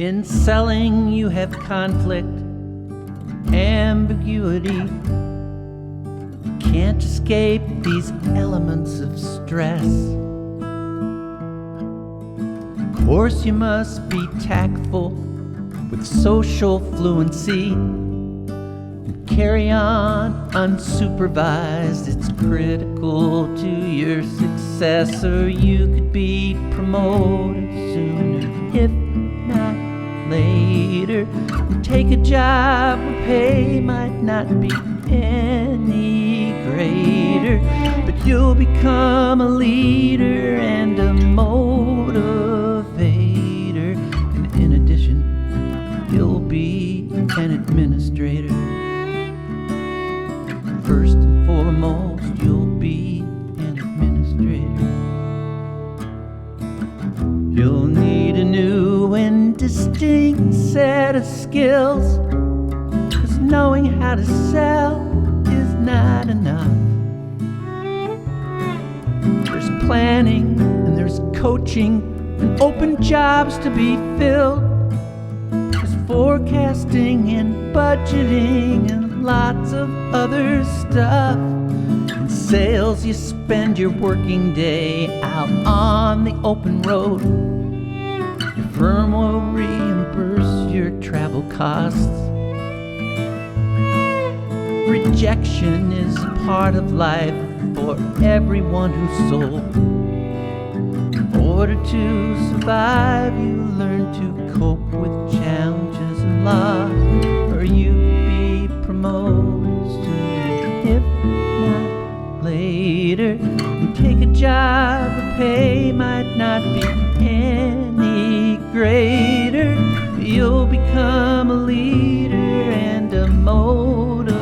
In selling, you have conflict, ambiguity. You can't escape these elements of stress. Of course, you must be tactful with social fluency and carry on unsupervised. It's critical to your success, or you could be promoted sooner, if not later. And take a job where pay might not be any greater, but you'll become a leader and a motivator. And in addition, you'll be an administrator. First and foremost, you'll be an administrator. You'll need a new and distinct set of skills, 'cause knowing how to sell is not enough. There's planning and there's coaching and open jobs to be filled. There's forecasting and budgeting and lots of other stuff. In sales, you spend your working day out on the open road. Your firm will reimburse your travel costs. Rejection is part of life for everyone who's sold. In order to survive, you learn to cope with challenges and loss, or you could be promoted sooner, if not later. And take a job where pay might not be any greater. You'll become a leader and a motivator.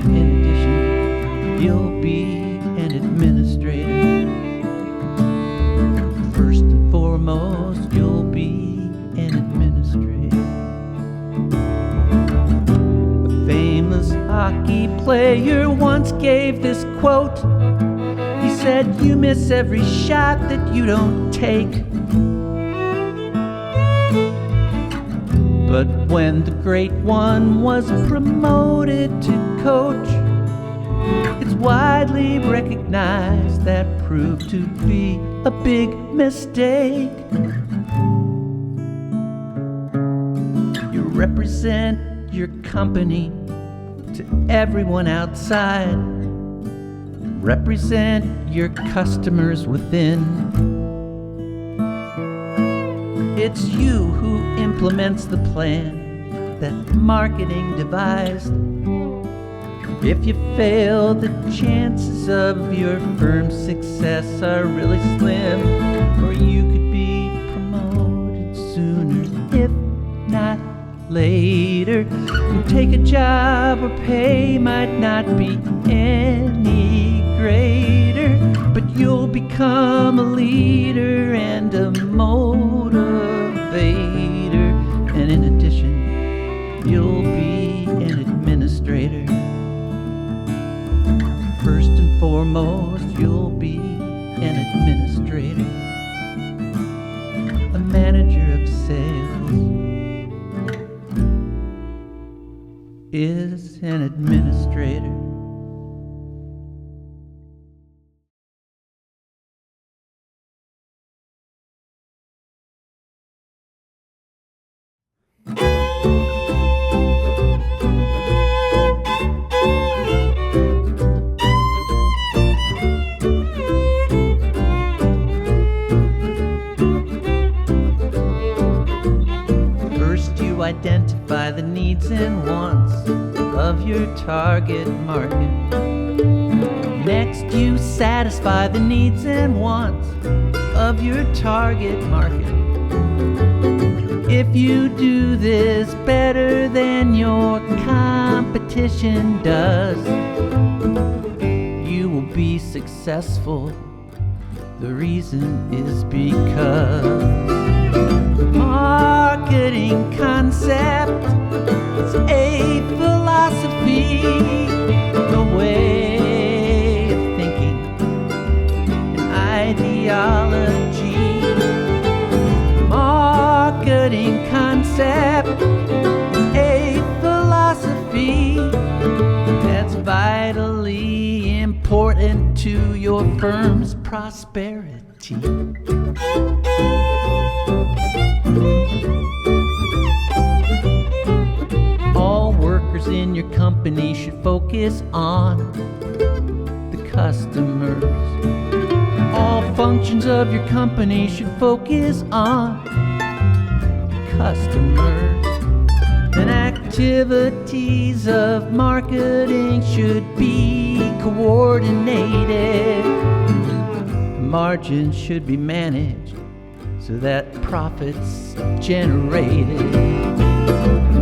In addition, you'll be an administrator. First and foremost, you'll be an administrator. A famous hockey player once gave this quote. He said, "You miss every shot that you don't take." But when the great one was promoted to coach, it's widely recognized that proved to be a big mistake. You represent your company to everyone outside. Represent your customers within. It's you who implements the plan that marketing devised. If you fail, the chances of your firm's success are really slim, or you could be promoted sooner, if not later. You take a job where pay might not be any greater, but you'll become a leader and a motivator. And in addition, you'll be an administrator. First and foremost, you'll be an administrator. A manager of sales is an administrator. Identify the needs and wants of your target market. Next, you satisfy the needs and wants of your target market. If you do this better than your competition does, you will be successful. The reason is because marketing concept is a philosophy, a way of thinking, an ideology. your firm's prosperity. All workers in your company should focus on the customers. All functions of your company should focus on customers. And activities of marketing should be coordinated. Margins should be managed so that profits generated.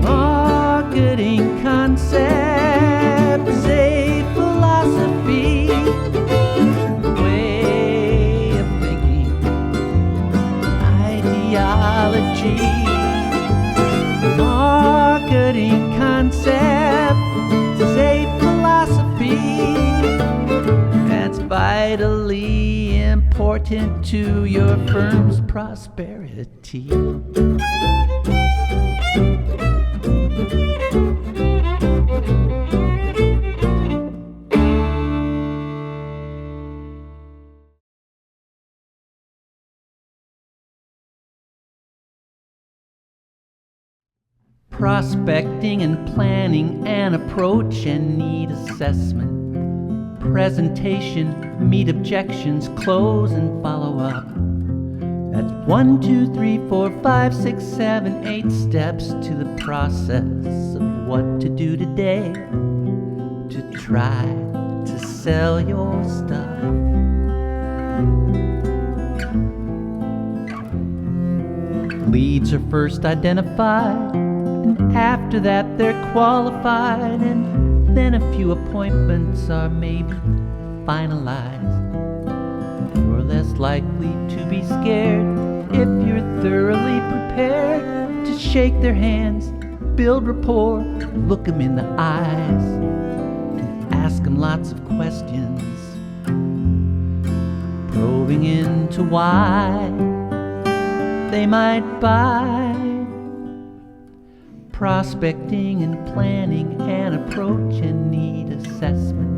Marketing concept is a philosophy, way of thinking, ideology. Marketing concept is a philosophy that's vitally important to your firm's prosperity. Prospecting and planning an approach and need assessment. Presentation, meet objections, close and follow up. That's 1, 2, 3, 4, 5, 6, 7, 8 steps to the process of what to do today to try to sell your stuff. Leads are first identified, and after that they're qualified, and then a few appointments are maybe finalized. You're less likely to be scared if you're thoroughly prepared to shake their hands, build rapport, look them in the eyes, and ask them lots of questions, probing into why they might buy. Prospecting and planning an approach and need assessment.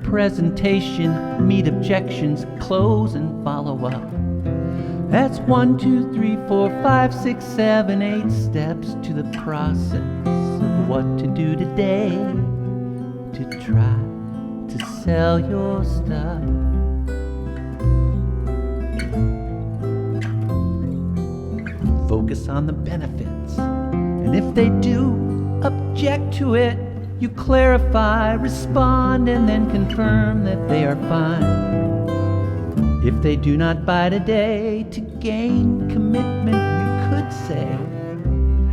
Presentation, meet objections, close and follow up. That's 1, 2, 3, 4, 5, 6, 7, 8 steps to the process of what to do today to try to sell your stuff. Focus on the benefits, and if they do object to it, you clarify, respond, and then confirm that they are fine. If they do not buy today, to gain commitment, you could say,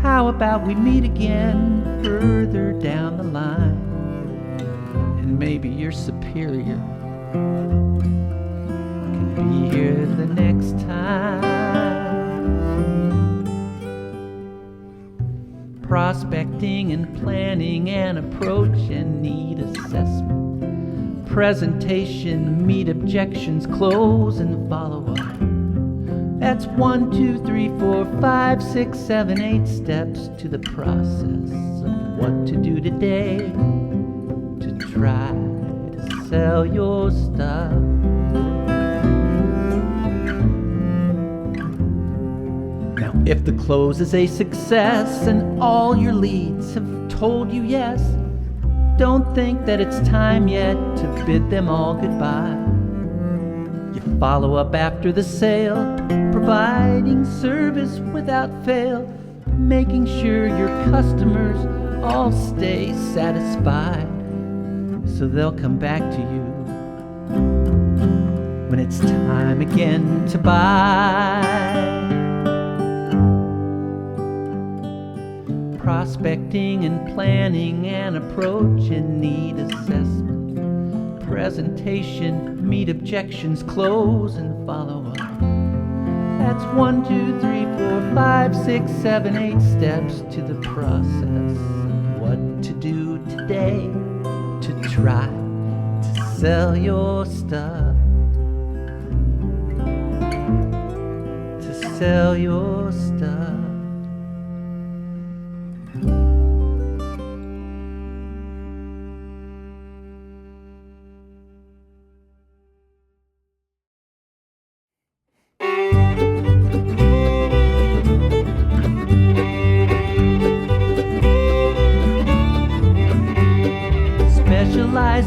how about we meet again further down the line? And maybe your superior can be here the next time. Prospecting and planning an approach and need assessment. Presentation, meet objections, close and follow up. That's 1, 2, 3, 4, 5, 6, 7, 8 steps to the process of what to do today to try to sell your stuff. Now, if the close is a success and all your leads have told you yes, don't think that it's time yet to bid them all goodbye. You follow up after the sale, providing service without fail, making sure your customers all stay satisfied, so they'll come back to you when it's time again to buy. Prospecting and planning an approach and need assessment. Presentation, meet objections, close and follow up. That's 1, 2, 3, 4, 5, 6, 7, 8 steps to the process of what to do today to try to sell your stuff. To sell your stuff.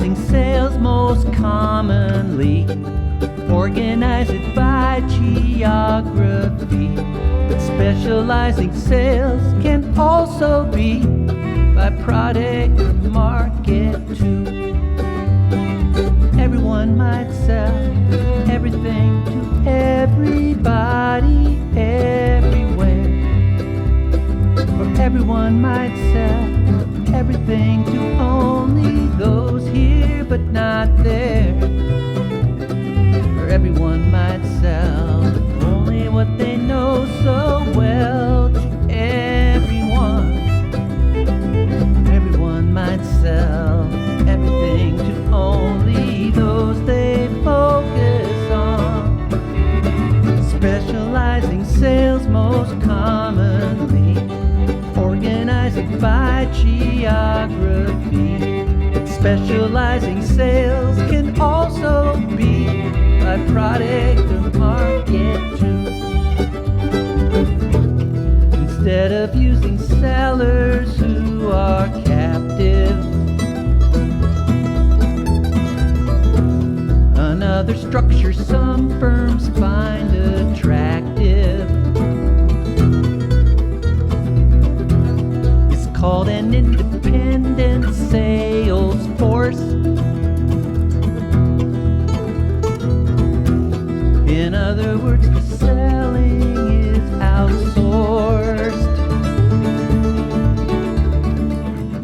Specializing sales most commonly. Organize it by geography. But specializing sales can also be by product or market too. Everyone might sell everything to everybody everywhere. Or everyone might sell everything to only those here but not there. Or everyone might sell only what they know so well to everyone. Everyone might sell everything to only those they focus on. Specializing sales most commonly. Organize it by geography. Specializing sales can also be by product or market too. Instead of using sellers who are captive, another structure some firms find attractive is called an independent sales force. In other words, the selling is outsourced.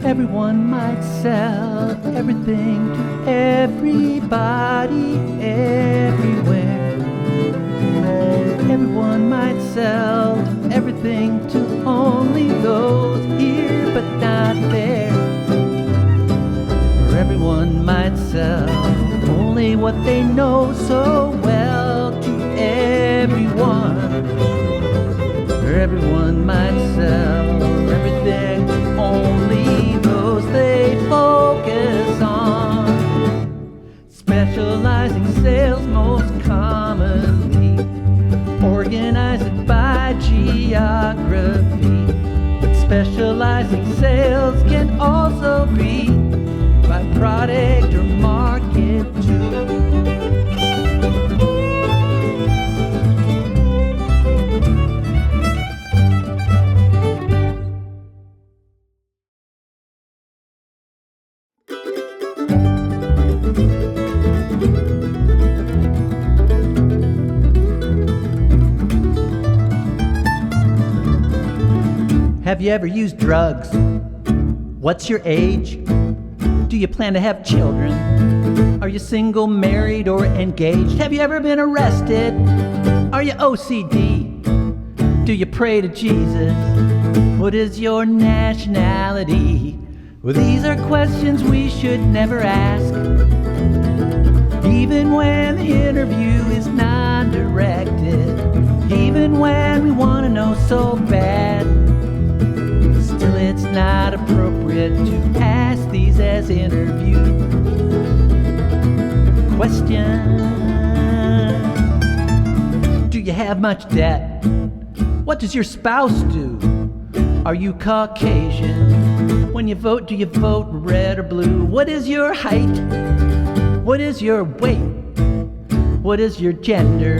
Everyone might sell everything to everybody everywhere. Everyone might sell everything to only those here but not there. Or everyone might sell only what they know so well to everyone. Or everyone might sell everything to only those they focus on. Specializing sales most commonly. Organize it by geography. But specializing sales can also be by product or market too. Have you ever used drugs? What's your age? Do you plan to have children? Are you single, married, or engaged? Have you ever been arrested? Are you OCD? Do you pray to Jesus? What is your nationality? Well, these are questions we should never ask. Even when the interview is non-directed, even when we want to know so bad, still it's not appropriate to ask these as interview questions. Do you have much debt? What does your spouse do? Are you Caucasian? When you vote, do you vote red or blue? What is your height? What is your weight? What is your gender?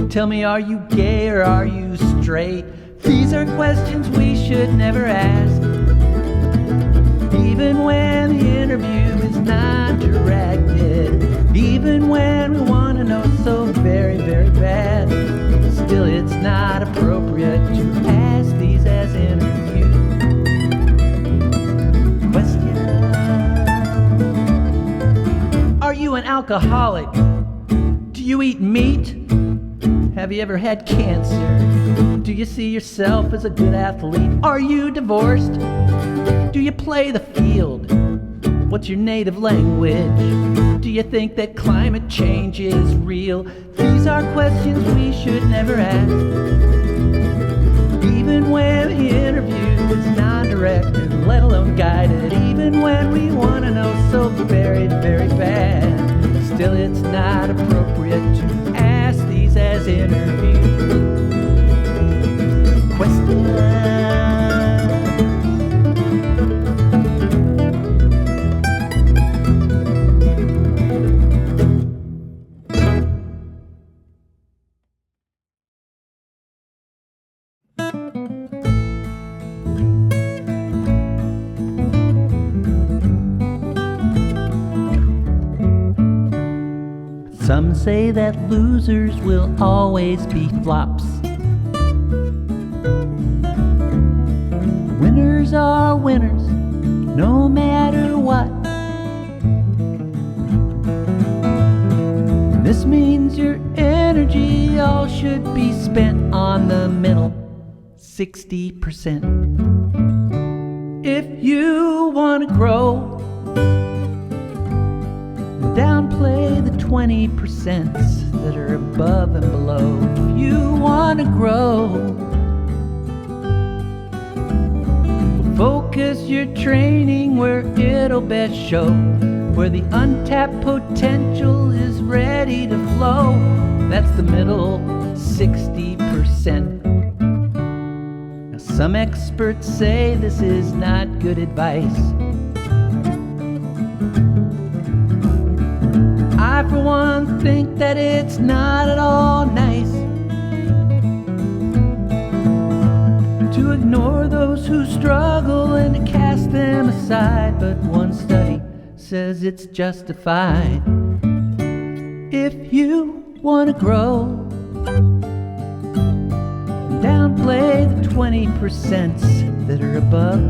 Tell me, are you gay or are you straight? These are questions we should never ask. Even when the interview is not directed, even when we want to know so very, very bad, still it's not appropriate to ask these as interview questions. Are you an alcoholic? Do you eat meat? Have you ever had cancer? Do you see yourself as a good athlete? Are you divorced? Do you play the field? What's your native language? Do you think that climate change is real? These are questions we should never ask. Even when the interview is non-directed, let alone guided, even when we want to know so very, very bad, still it's not appropriate to ask these as interview questions. Some say that losers will always be flops. Winners are winners, no matter what. This means your energy all should be spent on the middle 60%. If you want to grow, downplay the 20% that are above and below. If you want to grow, focus your training where it'll best show, where the untapped potential is ready to flow. That's the middle 60%. Now, some experts say this is not good advice. I, for one, think that it's not at all nice to ignore those who struggle and to cast them aside. But one study says it's justified. If you want to grow, downplay the 20% that are above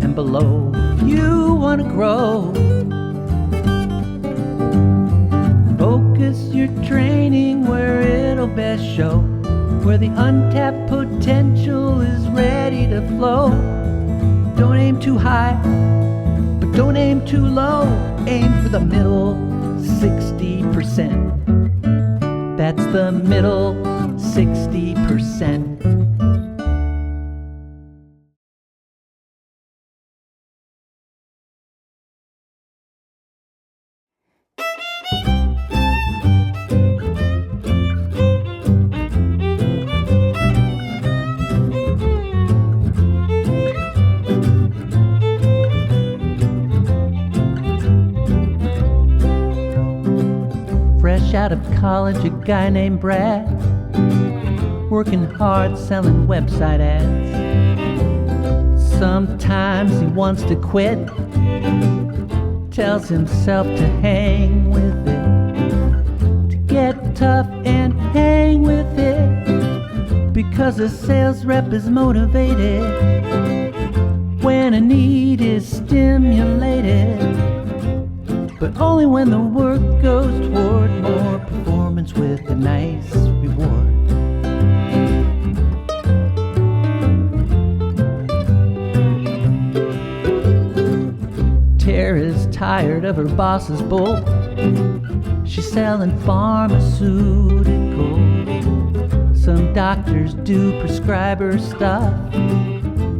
and below. If you want to grow, focus your training where it'll best show, where the untapped potential is ready to flow. Don't aim too high, but don't aim too low. Aim for the middle 60%. That's the middle 60%. Fresh out of college, a guy named Brad, working hard selling website ads. Sometimes he wants to quit, tells himself to hang with it, to get tough and hang with it, because a sales rep is motivated when a need is stimulated, but only when the work goes toward more performance with a nice reward. Tara's tired of her boss's bull. She's selling pharmaceuticals. Some doctors do prescribe her stuff,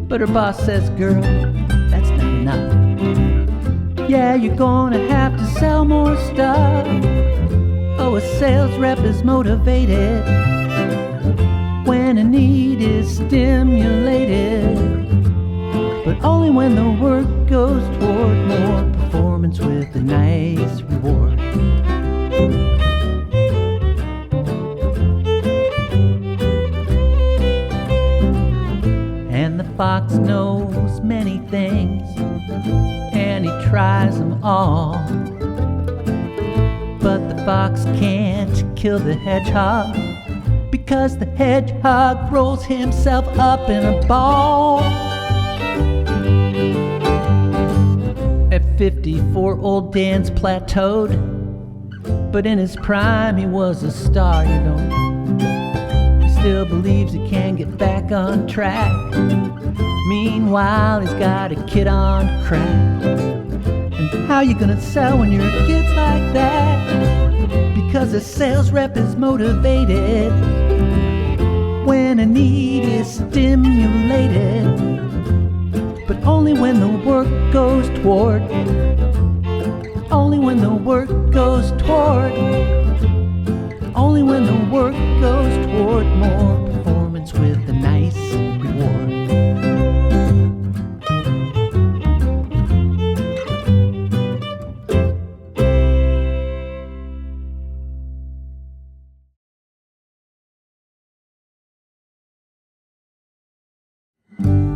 but her boss says, girl, that's not enough. Yeah, you're gonna have to sell more stuff. Oh, a sales rep is motivated when a need is stimulated, but only when the work goes toward more performance with a nice reward. And the fox knows many things, and he tries them all, but the fox can't kill the hedgehog, because the hedgehog rolls himself up in a ball. At 54, old Dan's plateaued, but in his prime he was a star, you know. He still believes he can get back on track. Meanwhile, he's got a kid on crack. And how you gonna sell when your kid's like that? Because a sales rep is motivated when a need is stimulated, but only when the work goes toward, only when the work goes toward, only when the work goes toward more performance with a nice reward.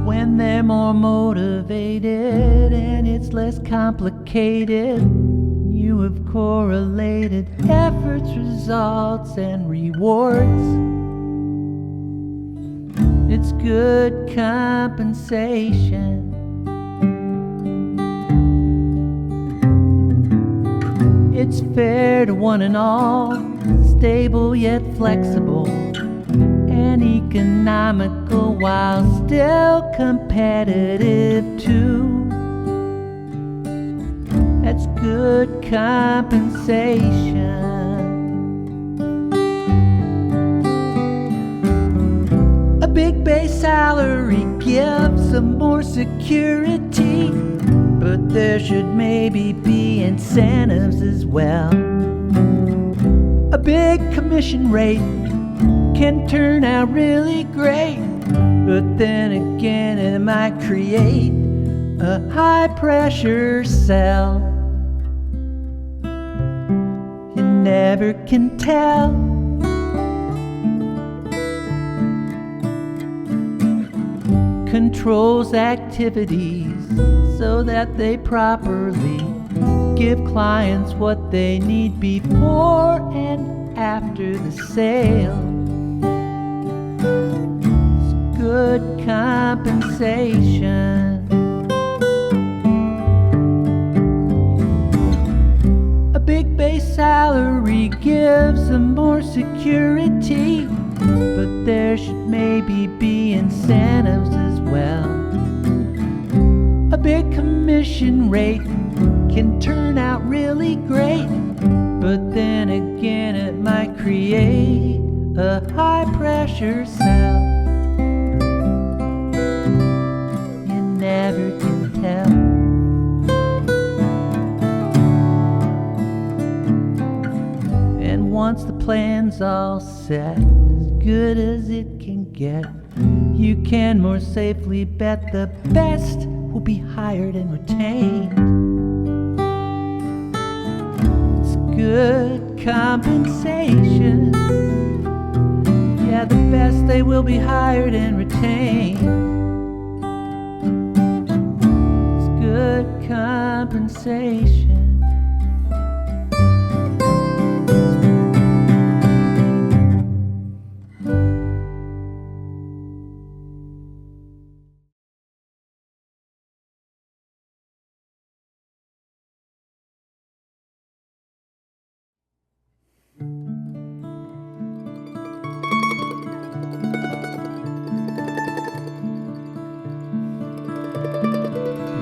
When they're more motivated and it's less complicated, you you have correlated efforts, results, and rewards. It's good compensation. It's fair to one and all, stable yet flexible, and economical while still competitive too. That's good compensation. A big base salary gives some more security, but there should maybe be incentives as well. A big commission rate can turn out really great, but then again it might create a high pressure cell. You never can tell. Controls activities so that they properly give clients what they need before and after the sale. It's good compensation. A big base salary gives them more security, but there should maybe be incentives as well. A big commission rate can turn out really great, but then again it might create a high pressure cell. You never can tell. And once the plan's all set, as good as it can get, you can more safely bet the best will be hired and retained. It's good compensation. Yeah, the best, they will be hired and retained. It's good compensation.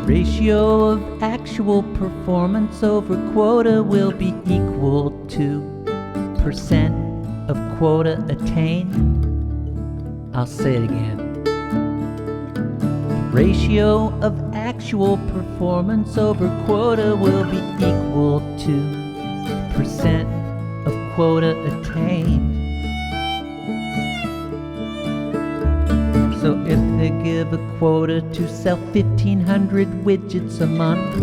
Ratio of actual performance over quota will be equal to percent of quota attained. I'll say it again. Ratio of actual performance over quota will be equal to percent of quota attained. So if they give a quota to sell 1,500 widgets a month,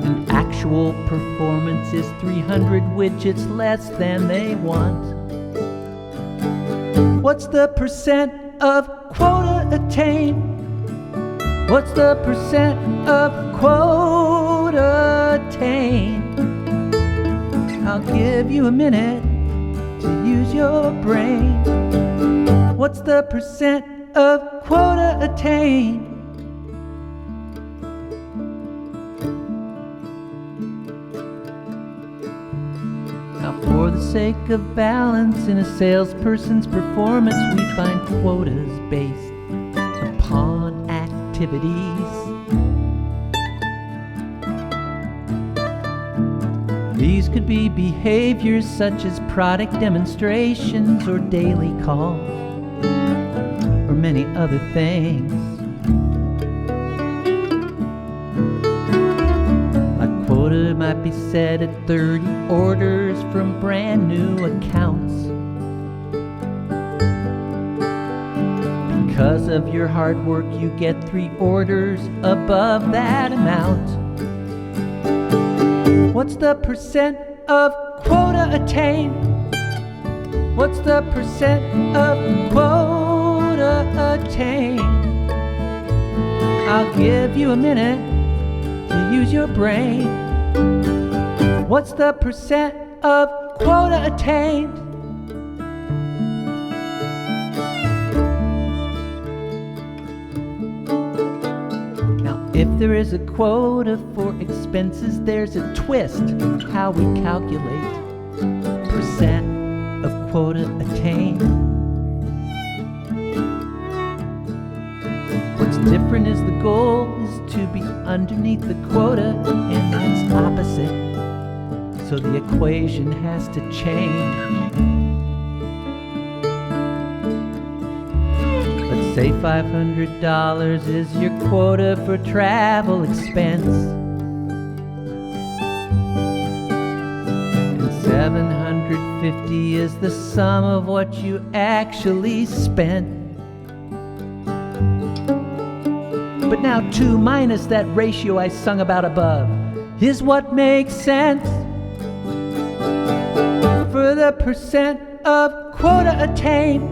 and actual performance is 300 widgets less than they want, what's the percent of quota attained? What's the percent of quota attained? I'll give you a minute to use your brain. What's the percent of quota attained? Now, for the sake of balance in a salesperson's performance, we find quotas based upon activities. These could be behaviors such as product demonstrations or daily calls, or many other things. A quota might be set at 30 orders from brand new accounts. Because of your hard work, you get 3 orders above that amount. What's the percent of quota attained? What's the percent of quota attained? I'll give you a minute use your brain. What's the percent of quota attained? Now, if there is a quota for expenses, there's a twist how we calculate percent of quota attained. What's different is the goal is to be underneath the quota, and that's opposite. So the equation has to change. Let's say $500 is your quota for travel expense, and $750 is the sum of what you actually spent. But now 2 minus that ratio I sung about above is what makes sense. For the percent of quota attained,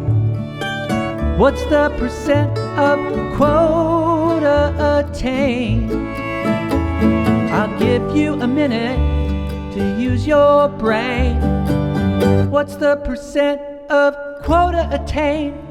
what's the percent of quota attained? I'll give you a minute to use your brain. What's the percent of quota attained?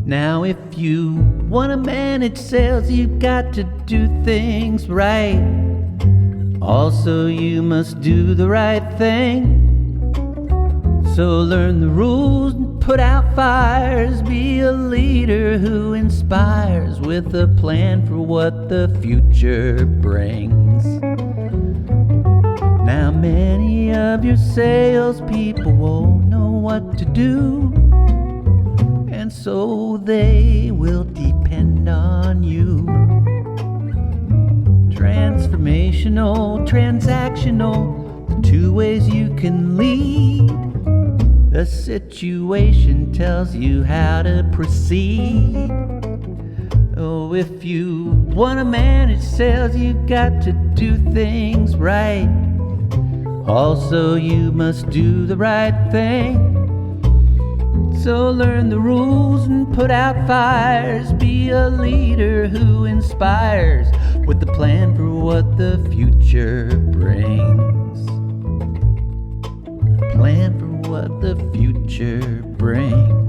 Now if you want to manage sales, you've got to do things right. Also, you must do the right thing. So learn the rules and put out fires. Be a leader who inspires with a plan for what the future brings. Now many of your salespeople won't know what to do, and so they will depend on you. Transformational, transactional, the 2 ways you can lead. The situation tells you how to proceed. Oh, if you want to manage sales, you've got to do things right. Also, you must do the right thing. So learn the rules and put out fires. Be a leader who inspires with the plan for what the future brings. Plan for what the future brings.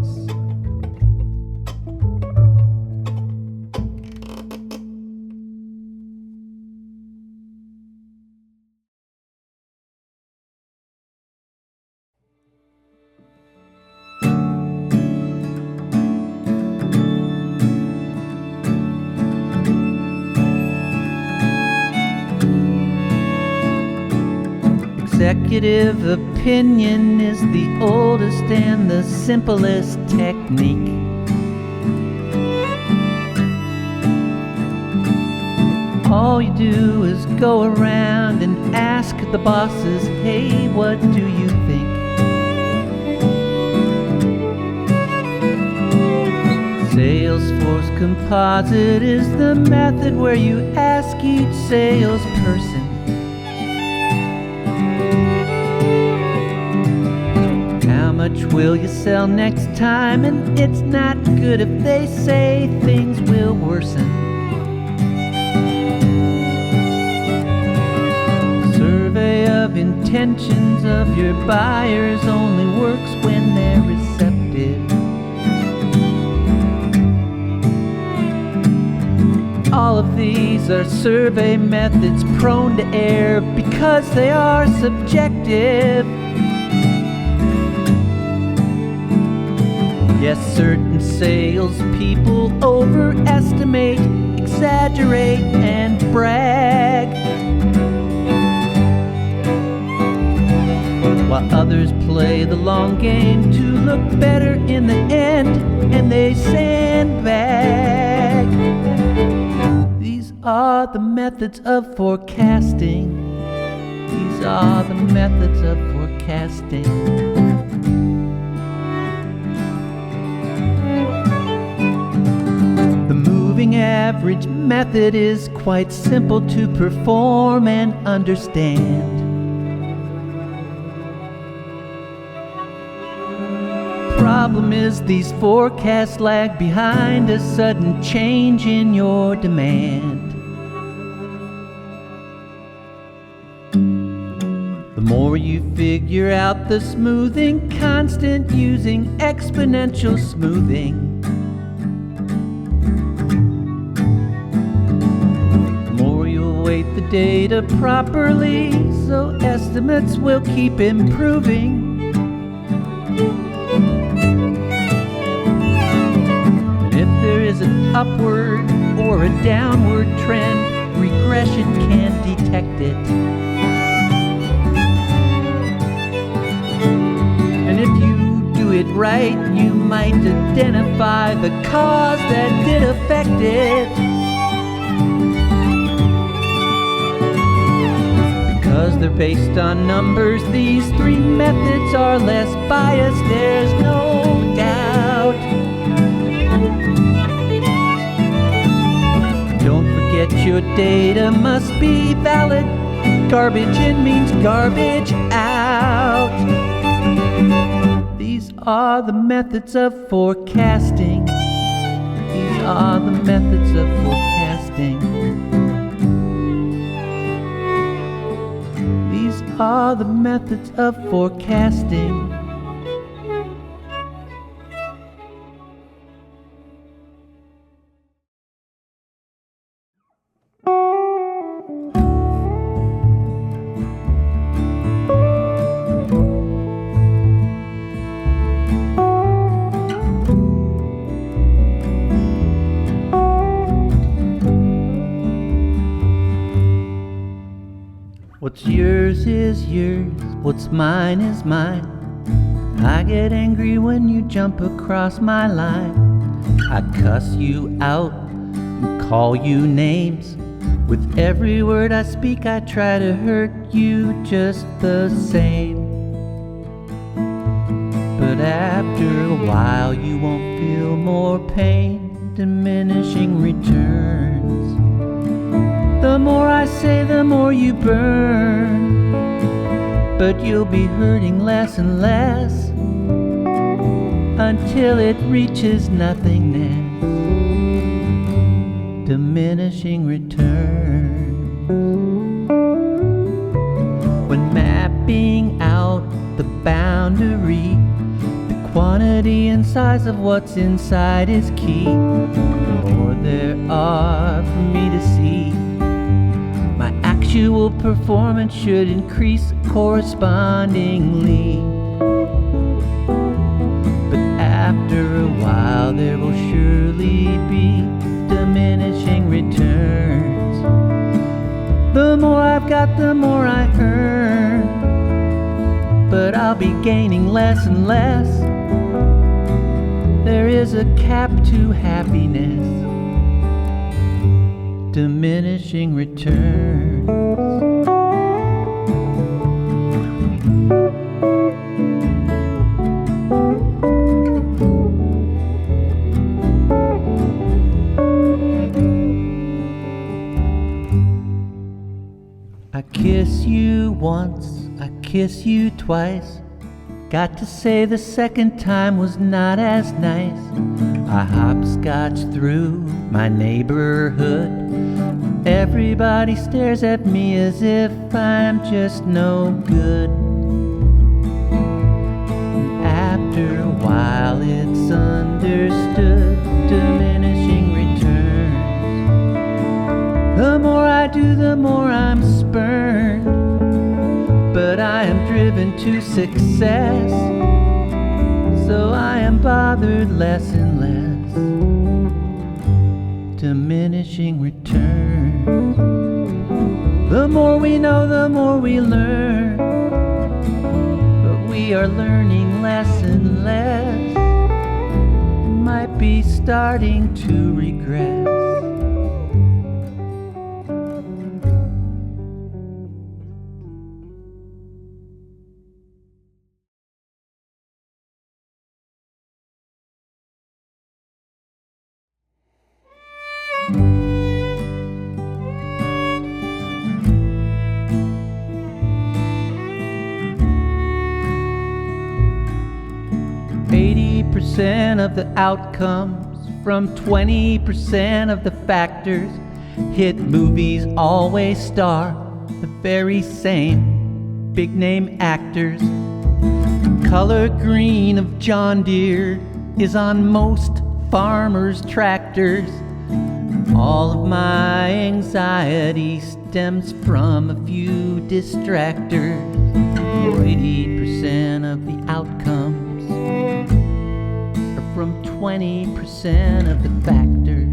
Executive opinion is the oldest and the simplest technique. All you do is go around and ask the bosses, hey, what do you think? Salesforce Composite is the method where you ask each salesperson, how much will you sell next time? And it's not good if they say things will worsen. Survey of intentions of your buyers only works when they're receptive. All of these are survey methods prone to error because they are subjective. Yes, certain salespeople overestimate, exaggerate, and brag, while while others play the long game to look better in the end, and they sandbag. These are the methods of forecasting. These are the methods of forecasting. The moving average method is quite simple to perform and understand. Problem is these forecasts lag behind a sudden change in your demand. The more you figure out the smoothing constant using exponential smoothing, the more you'll weight the data properly so estimates will keep improving. There is an upward or a downward trend, regression can detect it. And if you do it right, you might identify the cause that did affect it. Because they're based on numbers, these three methods are less biased, there's no doubt. Don't forget your data must be valid. Garbage in means garbage out. These are the methods of forecasting. These are the methods of forecasting. These are the methods of forecasting. What's yours is yours, what's mine is mine. I get angry when you jump across my line. I cuss you out and call you names. With every word I speak, I try to hurt you just the same. But after a while you won't feel more pain. Diminishing returns. The more I say, the more you burn. But you'll be hurting less and less until it reaches nothingness. Diminishing returns. When mapping out the boundary, the quantity and size of what's inside is key. The more there are for me to see, my actual performance should increase correspondingly. But after a while there will surely be diminishing returns. The more I've got, the more I earn. But I'll be gaining less and less. There is a cap to happiness. Diminishing returns. I kiss you once, I kiss you twice. Got to say the second time was not as nice. I hopscotch through my neighborhood. Everybody stares at me as if I'm just no good. And after a while it's understood. Diminishing returns. The more I do, the more I'm spurned. But I am driven to success, so I am bothered less and less. Diminishing returns. The more we know, the more we learn. But we are learning less and less, might be starting to regress. 80% of the outcomes from 20% of the factors. Hit movies always star the very same big name actors. Color green of John Deere is on most farmers' tractors. All of my anxiety stems from a few distractors. 80% of the outcomes are from 20% of the factors.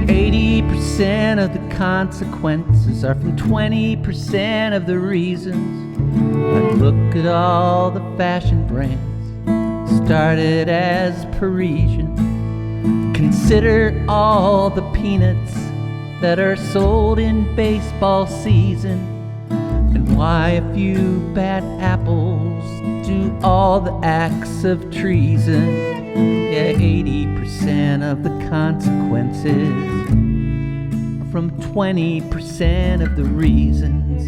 80% of the consequences are from 20% of the reasons. But look at all the fashion brands, started as Parisian. Consider all the peanuts that are sold in baseball season, and why a few bad apples do all the acts of treason. Yeah, 80% of the consequences are from 20% of the reasons.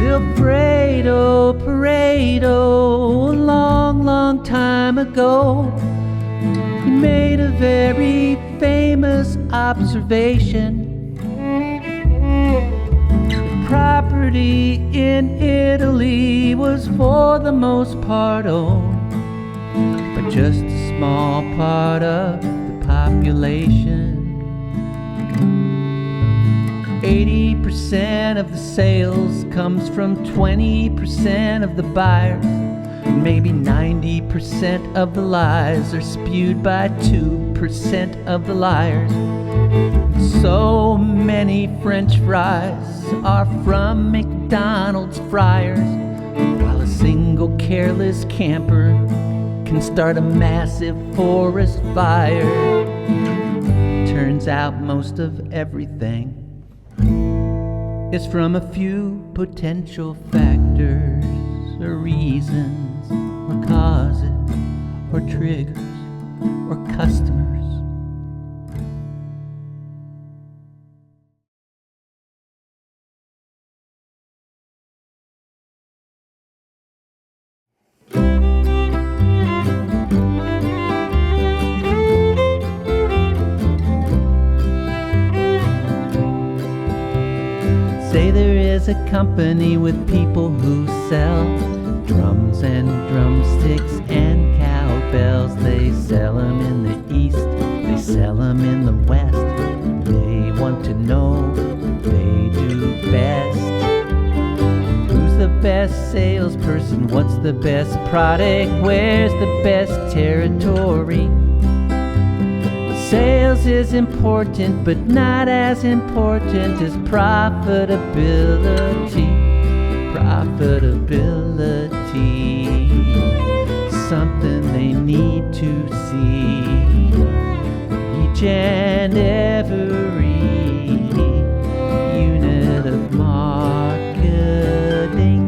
Alfredo Pareto, a long, long time ago, he made a very famous observation. The property in Italy was for the most part owned by just a small part of the population. 80% of the sales comes from 20% of the buyers. Maybe 90% of the lies are spewed by 2% of the liars. So many French fries are from McDonald's fryers, while a single careless camper can start a massive forest fire. Turns out most of everything is from a few potential factors or reasons or causes or triggers or customers. Say there is a company with people who sell drums and drumsticks and cowbells. They sell them in the east, they sell them in the west. They want to know what they do best. Who's the best salesperson? What's the best product? Where's the best territory? Sales is important, but not as important as profitability. Profitability, something they need to see each and every unit of marketing.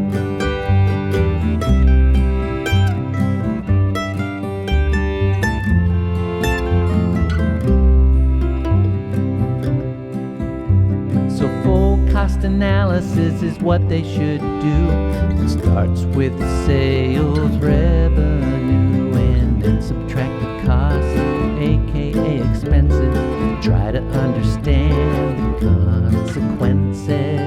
So full cost analysis is what they should do. It starts with sales revenue and then subtract the costs, aka expenses. Try to understand the consequences.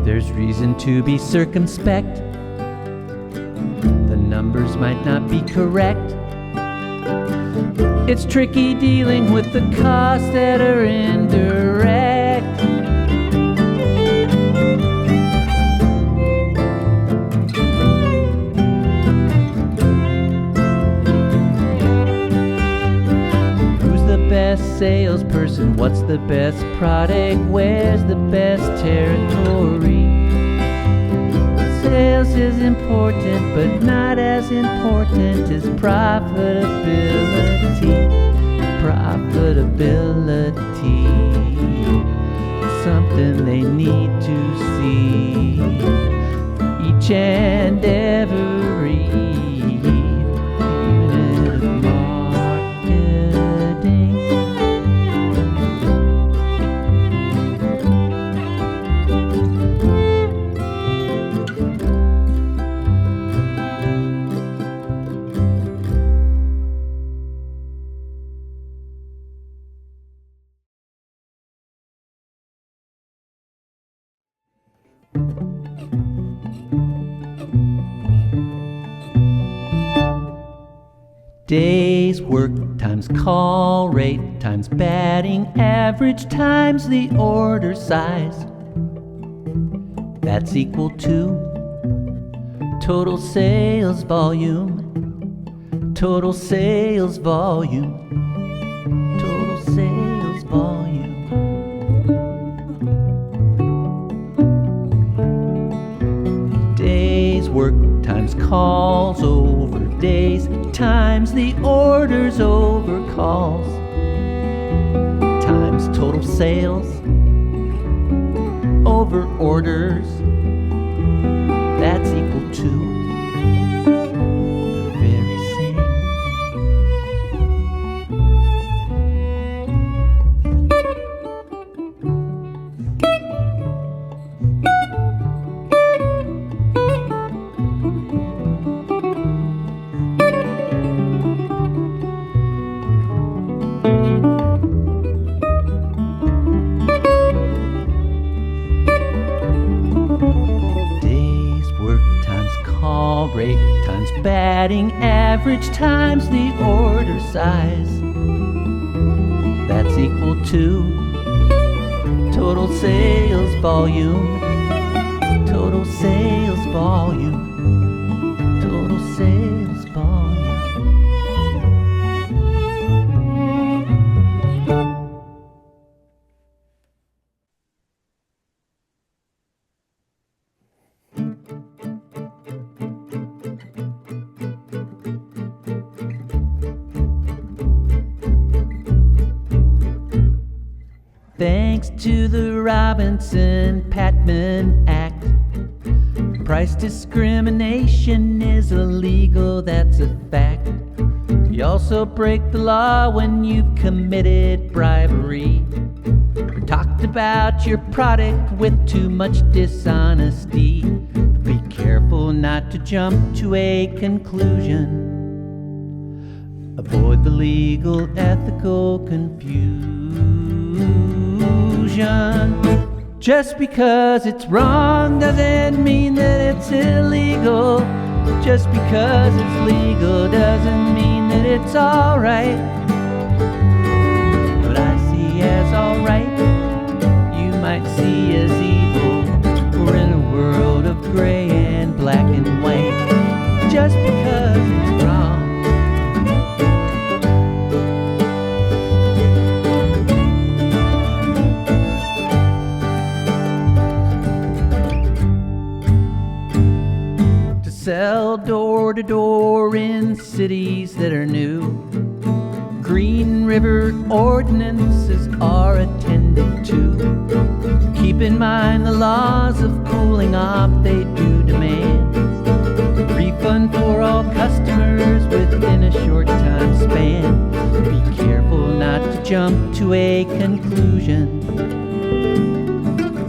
There's reason to be circumspect. The numbers might not be correct. It's tricky dealing with the costs that are indirect. Who's the best best salesperson? What's the best product? Where's the best territory? Sales is important, but not as important as profitability. Profitability, something they need to see each and every unit of marketing. Days worked times call rate times batting average times the order size. That's equal to total sales volume. Total sales volume. Total sales volume. Days worked times calls over days times the orders over calls times total sales over orders. That's equal to the very same. Times batting average times the order size. That's equal to total sales volume. Total sales volume. Total sales volume. Thanks to the Robinson-Patman Act, price discrimination is illegal, that's a fact. You also break the law when you've committed bribery. We talked about your product with too much dishonesty. Be careful not to jump to a conclusion. Avoid the legal, ethical confusion. Just because it's wrong doesn't mean that it's illegal. Just because it's legal doesn't mean that it's alright. What I see as alright, you might see as evil. We're in a world of gray and black and white. Just because it's wrong. Sell door to door in cities that are new. Green River ordinances are attended to. Keep in mind the laws of cooling off they do demand. Refund for all customers within a short time span. Be careful not to jump to a conclusion.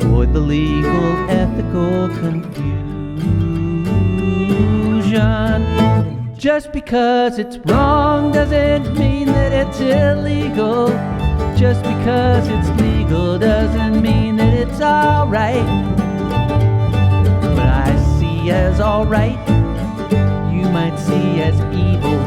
Avoid the legal, ethical confusion. Just because it's wrong doesn't mean that it's illegal. Just because it's legal doesn't mean that it's alright. What I see as alright, you might see as evil.